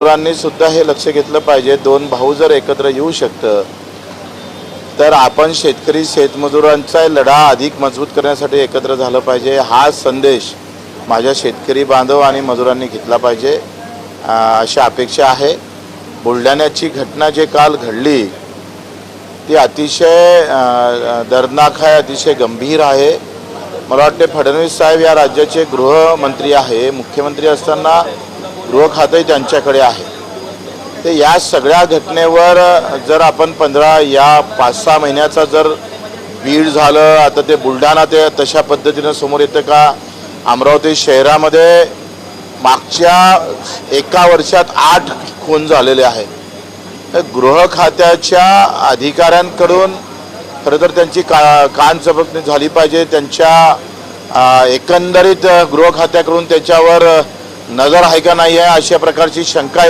मजुरांनी सुद्धा हे लक्ष घेतलं पाहिजे। दोन भाऊ जर एकत्र येऊ शकतं तर आपण शेतकरी शेतमजुरांचा लढा अधिक मजबूत करण्यासाठी एकत्र झालं पाहिजे। हा संदेश माझ्या शेतकरी बांधव आणि मजुरांनी घेतला पाहिजे अशी अपेक्षा आहे। बुलढाण्याची घटना जे काल घडली ती अतिशय दर्दनाक आहे, अतिशय गंभीर आहे। मला वाटते फडणवीस साहेब या राज्याचे गृहमंत्री आहे, मुख्यमंत्री असताना गृह खाते त्यांच्याकडे आहे। ते या सगळ्या घटनेवर जर आपण 5-6 महिन्याचा जर बीड झालं, आता ते बुलढाणा ते तशा पद्धतीने समोर येतं का? अमरावती शहरामध्ये मागच्या 1 वर्षात 8 खून झालेले आहेत। गृह खात्याच्या अधिकाऱ्यांकडून खरं तर त्यांची कानचपटणी झाली पाहिजे। त्यांच्या एकंदरीत गृह खात्याकडून त्याच्यावर नजर आहे का नाही आहे अशा प्रकारची शंका